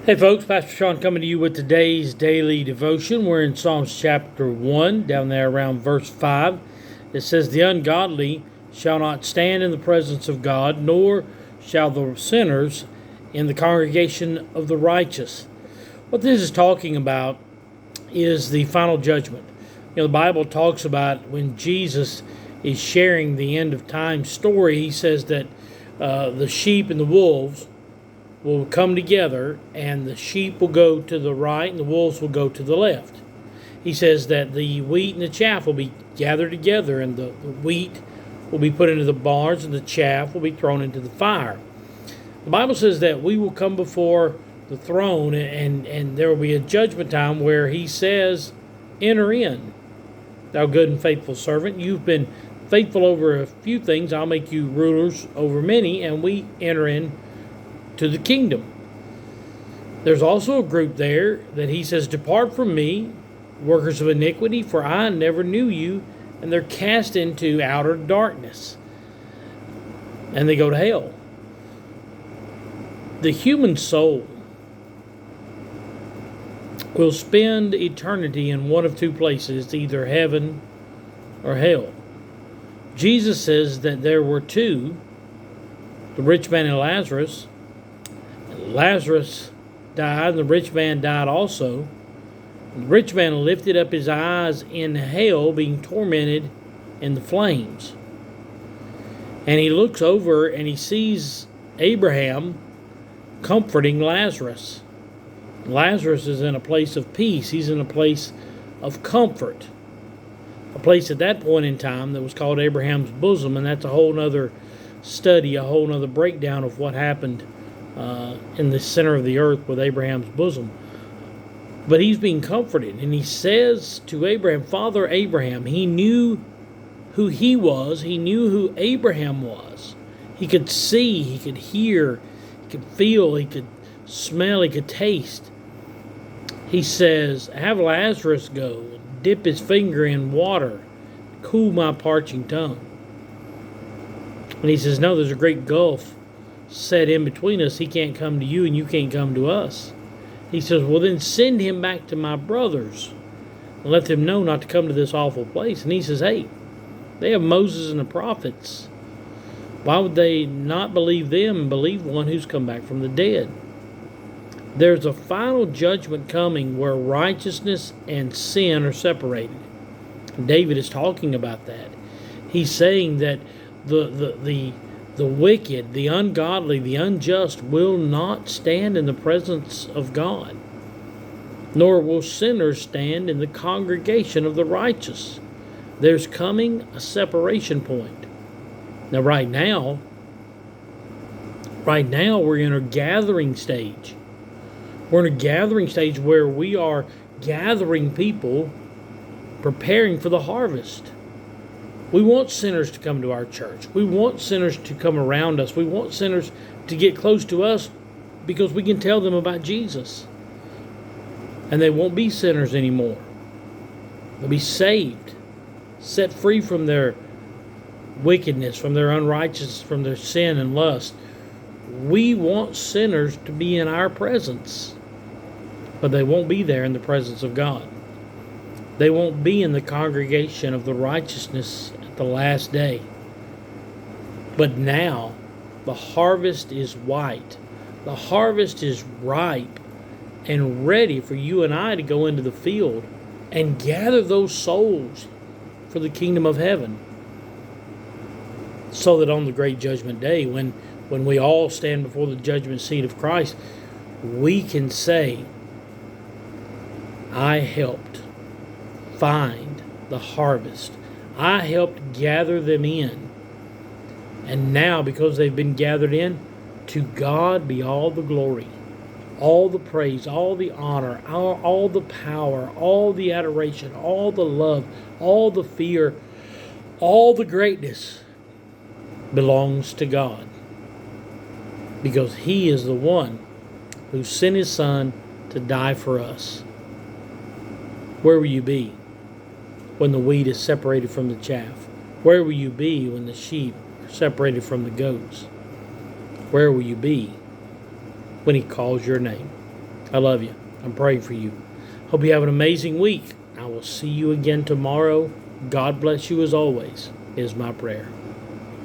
Hey folks, Pastor Sean coming to you with today's daily devotion. We're in Psalms chapter 1, down there around verse 5. It says, "The ungodly shall not stand in the presence of God, nor shall the sinners in the congregation of the righteous." What this is talking about is the final judgment. The Bible talks about when Jesus is sharing the end of time story, he says that the sheep and the wolves will come together, and the sheep will go to the right and the wolves will go to the left. He says that the wheat and the chaff will be gathered together, and the wheat will be put into the barns and the chaff will be thrown into the fire. The Bible says that we will come before the throne, and there will be a judgment time where he says, "Enter in, thou good and faithful servant. You've been faithful over a few things. I'll make you rulers over many," and we enter in to the kingdom. There's also a group there that he says, "Depart from me, workers of iniquity, for I never knew you," and they're cast into outer darkness, and they go to hell. The human soul will spend eternity in one of two places, either heaven or hell. Jesus says that there were two, the rich man and Lazarus. Lazarus died, and the rich man died also. The rich man lifted up his eyes in hell, being tormented in the flames. And he looks over and he sees Abraham comforting Lazarus. Lazarus is in a place of peace. He's in a place of comfort. A place at that point in time that was called Abraham's bosom, and that's a whole other study, a whole other breakdown of what happened in the center of the earth with Abraham's bosom. But he's being comforted, and he says to Abraham, "Father Abraham." He knew who he was. He knew who Abraham was. He could see, he could hear, he could feel, he could smell, he could taste. He says, "Have Lazarus go and dip his finger in water, cool my parching tongue." And he says, "No, there's a great gulf set in between us. He can't come to you and you can't come to us." He says, "Well, then send him back to my brothers and let them know not to come to this awful place." And he says, "Hey, they have Moses and the prophets. Why would they not believe them and believe one who's come back from the dead?" There's a final judgment coming where righteousness and sin are separated. David is talking about that. He's saying that the wicked, the ungodly, the unjust will not stand in the presence of God, nor will sinners stand in the congregation of the righteous. There's coming a separation point. Now, right now, we're in a gathering stage. We're in a gathering stage where we are gathering people, preparing for the harvest. We want sinners to come to our church. We want sinners to come around us. We want sinners to get close to us because we can tell them about Jesus. And they won't be sinners anymore. They'll be saved, set free from their wickedness, from their unrighteousness, from their sin and lust. We want sinners to be in our presence, but they won't be there in the presence of God. They won't be in the congregation of the righteousness at the last day. But now, the harvest is white. The harvest is ripe and ready for you and I to go into the field and gather those souls for the kingdom of heaven. So that on the great judgment day, when we all stand before the judgment seat of Christ, we can say, "I helped find the harvest. I helped gather them in. And now, because they've been gathered in, to God be all the glory, all the praise, all the honor, all the power, all the adoration, all the love, all the fear, all the greatness belongs to God. Because He is the one who sent His Son to die for us." Where will you be when the wheat is separated from the chaff? Where will you be when the sheep are separated from the goats? Where will you be when He calls your name? I love you. I'm praying for you. Hope you have an amazing week. I will see you again tomorrow. God bless you as always, is my prayer.